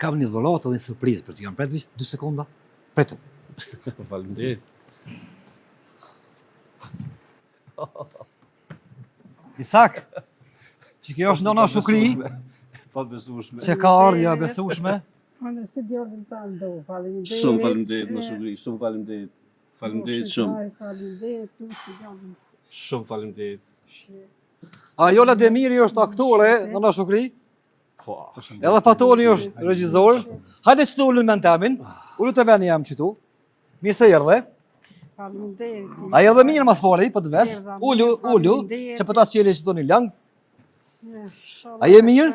kam një dhuratë dhe një surprizë për ty. Jam pret 2 sekonda. Pretu. Faleminderit. Isak, që kjo është nona Shukri, Pa besueshme. që ka ardhja besueshme. Unë si djallin tanë do, faleminderit. Shumë faleminderit në Shukri, shumë faleminderit. Faleminderit shumë. Faleminderit, tu si djallin. Shumë faleminderit. Ajola Demiri është aktore, nona Shukri. Po. Edhe Fatoni është regjizor. Hajde që të ullën me në temin. Ullu të veni jam qëtu. Mirë se erdhe. Faleminderit. A erdhe mirë mas pari, për të ves. Ullu, që për ta qeli që të një lang. A je mirë?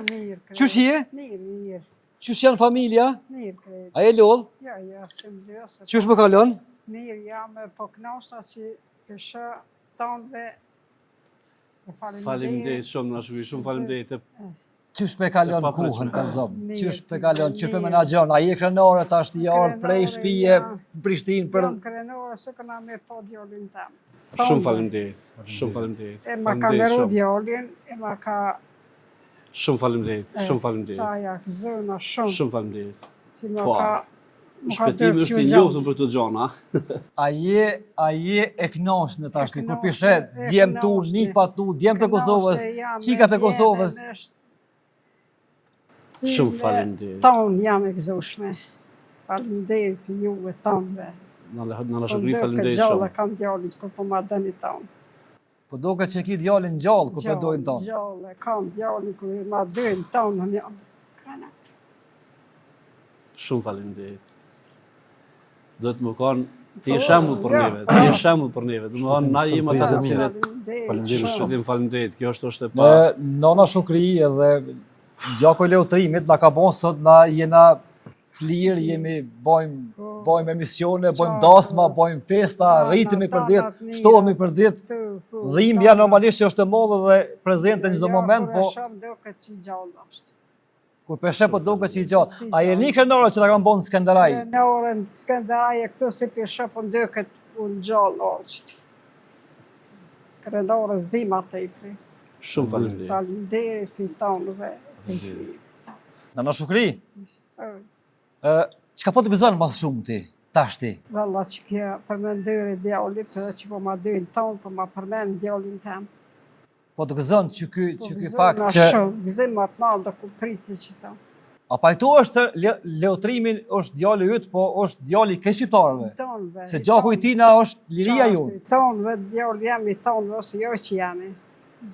Qysh je? Mirë. Qysh janë familja? Mirë, krejt. A je lodh? Ja, se më lësë. Qysh më kalon? Mirë, jam po knasta që kësha tanëve. Faleminderit shumë në Shukri, shumë faleminderit. Qysh me kalon Pa precme. kuhën, kanë zonë? Mirë, Qysh me kalon, qysh me mirë. menagjon? A je krenore tash të jarë Krenore, prej shpije, ja. Prishtinë për... Jam krenore, se këna me po djallin tamë. Shumë faleminderit. Shumë faleminderit. E ma ka Faleminderit meru shumë. djallin, e ma ka... Shumë faleminderit. Shumë faleminderit. Qaja, zëna shumë. Shumë faleminderit. Që ma Po. ka... Shpëtimi është i njoftur për të gjona. A je e knoshtë në tash, E kur knoshtë, pishe e djem tu, knoshtë. nipa tu, djem të Kosovës, qikat e Kosovës. Shumë faleminderit. Tonë jam e gëzushme. Faleminderit për juve tonëve. Në Shukri faleminderit Gjallë shumë. kam djallit kur po ma dëni tonë. Po do që ki djallin gjallë, ku përdojnë tonë. Gjallë, kam djallin kur ma dëni tonë. Unë jam kana. Shumë faleminderit. Do të më kanë ti je shembull për neve, ti je shembull për neve. Do të thonë na jemi ata të cilët Faleminderit. shpëtim faleminderit. Kjo është e pa. Nona Shukri edhe gjako i leutrimit na ka bon sot na jena të lirë, bojmë emisione, bojmë dasma, bojmë festa, rritemi për ditë, shtohemi për ditë. Dhimbja normalisht që është e madhe dhe prezente në çdo moment, po do këtë që gjallë është. kur peshe po duket që i gjallë. A je një krenore që ta kanë bon Skenderaj? Në orën Skandinavie këtu si peshe po ndëket unë gjallë orqët. Krenore s'dima të i pri. Shumë faleminderit. Faleminderit për tonëve. Nona Shukri, çka po të gëzon mas shumë ti, tash ti? Valla që kja përmendëri djallit, edhe që po ma dëjnë tonë, po ma përmend djallin tem. Po të gëzon që ky fakt që... Gëzim atë nalë do ku prici që ta. A pajto është leotrimin është djalli yt, po është djalli ke shqiptarëve? Tonëve. Se gjaku i tina është liria jonë. Tonëve, djallë jemi tonëve, ose jo që jemi.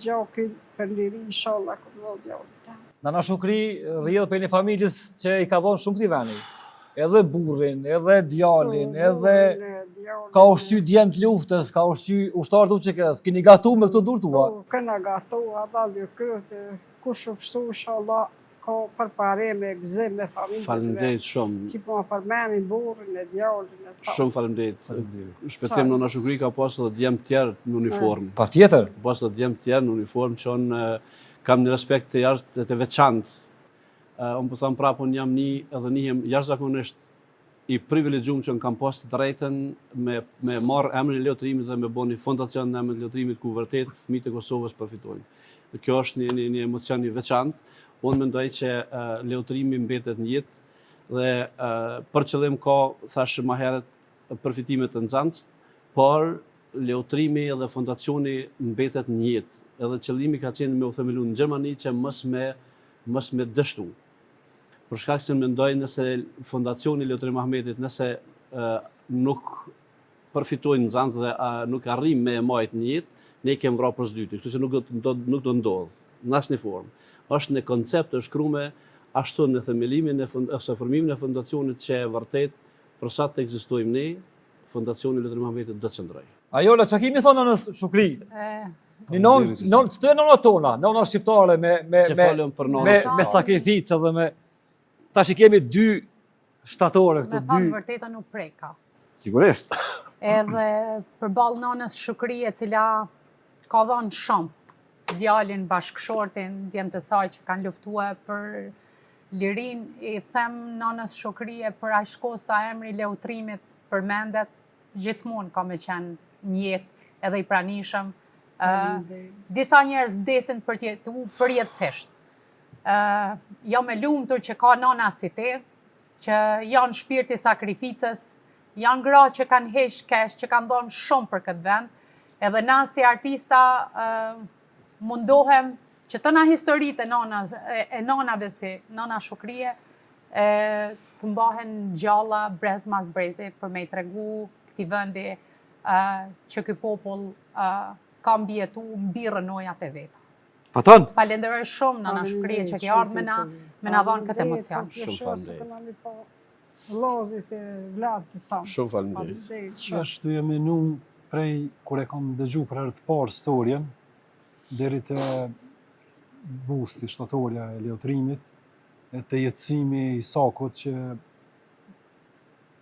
Gjaku për liri, inshallah, këtë do djallin tem. Nana Shukri rrjedh për një familjes që i ka vonë shumë këtij veni. Edhe burrin, edhe djalin, edhe ka ushqy djem të luftës, ka ushqy ushtar të uçekës. Keni gatu me këto dur tua? Këna gatu, dalë këtë, kush ushtu, inshallah, ka përparime, gëzim me familje. Faleminderit shumë. Që po ma përmenin burrin e djallin e ta. Shumë faleminderit. Shpëtim Nona Shukri ka pas edhe djem tjerë në uniformë. Patjetër. Pas edhe djem tjerë në uniformë që unë kam një respekt të jashtë dhe të veçantë. Unë po them prapë, unë jam edhe një jashtëzakonisht i privilegjum që në kam pas të drejten me marrë emrin e leutrimit dhe me bo një fondacion në emrin e leutrimit ku vërtet fëmijët e Kosovës përfitojnë. Dhe kjo është një emocion i veçantë. Unë mendoj që leutrimi mbetet në jetë dhe për qëllim ka, thashë më herët, përfitimet të nxanstë, por leutrimi dhe fondacioni mbetet në jetë. Edhe qëllimi ka qenë me u themelu në Gjermani që mos me dështu. Për shkak se mendoj nëse fondacioni Leutrim Ahmetit nëse nuk përfitojnë nxansë dhe nuk arrim me majt një jetë, ne kem vrarë për s'dyti, kështu që nuk do ndodh në asnjë formë. Është në koncept të shkruar ashtu në themelimin ose formimin e fondacionit që vërtet për sa të ekzistojmë ne, fondacioni Leutrim Ahmetit do të çndrojë. Ajola, çka kemi thonë në Shukri? Çto e nona tona, nona shqiptare me sakrificë dhe me tash i kemi 2 shtatore këtu, 2. Me thënë vërteta nuk preka. Sigurisht. Edhe përballë nonës Shukri e cila ka dhënë shumë. Djalin, bashkëshortin, djemt të saj që kanë luftuar për lirin, i them nonës Shukri për aq kohë sa emri leutrimit përmendet, gjithmonë ka me qenë një jetë edhe i pranishëm. Disa njerëz vdesin për jetësisht. Jam e lumtur që ka nana si te, që janë shpirti sakrificës, janë gra që kanë hesh kesh, që kanë dhënë shumë për këtë vend, edhe na si artista mundohem që të na historitë e nanave si nana Shukrie, të mbahen gjalla brez mas brezi për me i tregu këti vendi që ky popull ka mbjetu mbi rënojat e veta. Faton? Falenderoj shumë nana Shukrie që ke ardhur me na dhënë këtë emocion. Shumë faleminderit. Vllazit e vladit tanë. Shumë faleminderit. Ashtu jam menu prej kur e kam dëgju për herë të parë storjen, deri te busti shtatorja e leutrimit, e te jetësimi i Sakut që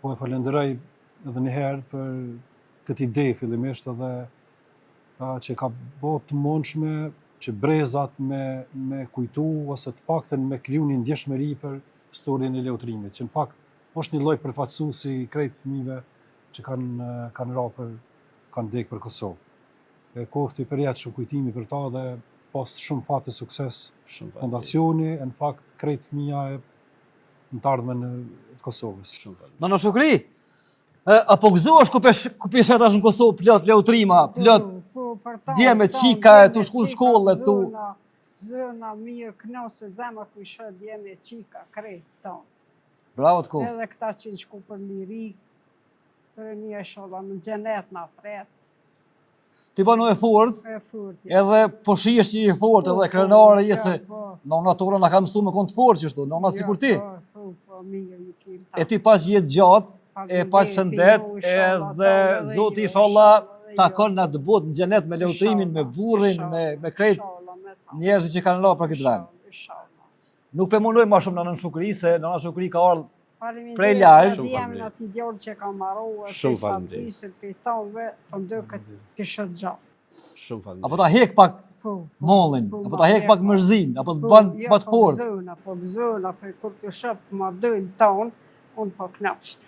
po e falenderoj edhe një herë për këtë ide fillimisht edhe që ka bërë të mundshme që brezat me kujtu ose të paktën me kriju një ndjeshmëri për storjen e leutrimit, që në fakt është një lloj përfaqësuesi i krejt fëmijëve që kanë dekë për Kosovë. E kofti për jetë shumë kujtimi për ta dhe pas shumë fat të sukses fondacioni, në fakt krejt fëmija e në të ardhmen të Kosovës. Nana Shukri, apo gëzohesh ku peshetash në Kosovë plot leutrima, plot dje me qika e tu shku në shkollë tu. Zëna mirë knose zemra ku isha dje me qika krejt tonë. Bravo të kohë. Edhe këta që në shku për liri, për një e shola në gjenet në apret. Ti bano e fort, E furt. edhe po shihesh që je fort, edhe krenare je se nona tora na ka mësu me kon të fort qështu, nona sikur ti. Po, mirë, një kim. E ti pas jetë gjatë, e pas shëndet, edhe Zoti inshallah takon na të botë në xhenet me leutrimin, me burrin, me krejt njerëzit që kanë rënë për këtë vend. Nuk po mundoj më shumë Nana Shukri, se Nana Shukri ka ardhur prej larg. Jam në aty djallë që ka marrua, Shumë faleminderit. Pisë për tonëve, po ndë këtë kishë gjatë. Shumë faleminderit. Apo ta hek pak mollin, apo ta hek pak mërzin, apo të bën më të fortë. Po gëzona, po kur të shëp ma dojnë tonë, unë po knapsht.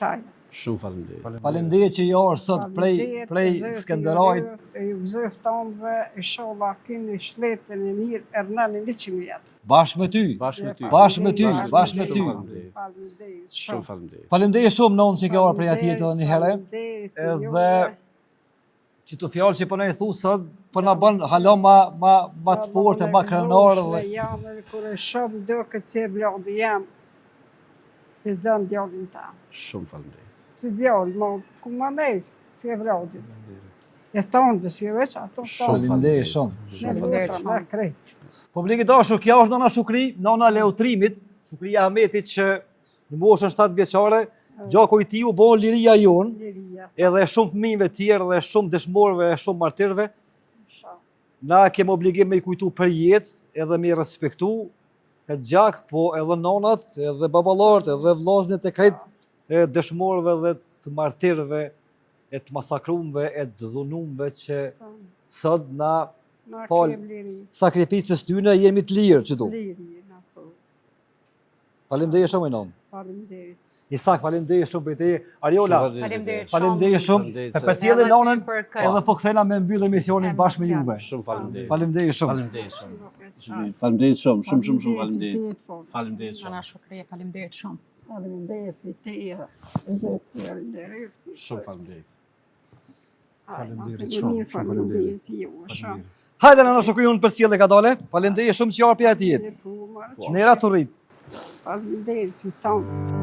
Qaj. Shumë faleminderit. Faleminderit që je ardhur sot prej Skënderajit. E ju gëzëf tonëve, e shola kini shletën e mirë, ernani 100 vjetë. Bashkë me ty. Bashkë me ty. Bashkë me ty, bashkë me ty. Faleminderit. Shumë faleminderit. Faleminderit shumë nonë që ke ardhur prej atij edhe një herë. Edhe Edhe që të fjallë që po na i thu sot, po na bën hala ma të fortë, ma krenarë dhe jam edhe kur e shoh do këtë si e vlodhi jam. Të dëm djallin ta. Shumë faleminderit. Si djall, ma ku ma nejt, si e vlodhi. E tonë, si e veç ato tonë. faleminderit shumë. Faleminderit shumë. Krejt. Publik i dashur, kjo është Nana Shukri, nana leutrimit, Shukria Ahmetit që në moshën 7 vjeçare, gjako i tij u bën liria jon, Liria. edhe shumë fëmijëve tjerë dhe shumë dëshmorëve, shumë martirëve. Na kemi obligim me i kujtu për jetë, edhe me i respektu këtë gjak, po edhe nonat, edhe baballarët, edhe vllaznet e krejt dëshmorëve dhe të martirëve, e të masakrumve, e të dhunumve që sot na Na Fal. kem liri. sakrificës tyne jemi të lirë qëtu. Liri, na po. Faleminderit shumë e nonë. Faleminderit. Isak, faleminderit shumë për te. Ariola, Faleminderit shumë. faleminderit shumë. Faleminderit Me se- përcjellën Edhe ty nonën, për këtë. edhe po kthena me mbyllë emisionin bashkë me juve. Shumë faleminderit. Faleminderit shumë. Faleminderit shumë. Faleminderit shumë, shumë faleminderit. Faleminderit shumë. Nana Shukri, faleminderit shumë. Faleminderit për te. Faleminderit. Shumë faleminderit. Faleminderit shumë, shumë faleminderit. Shumë. Hajde Nana Shukri, unë përcjellë ka dale. Faleminderit shumë që arpi atij. Nera të rrit. Faleminderit për tonë.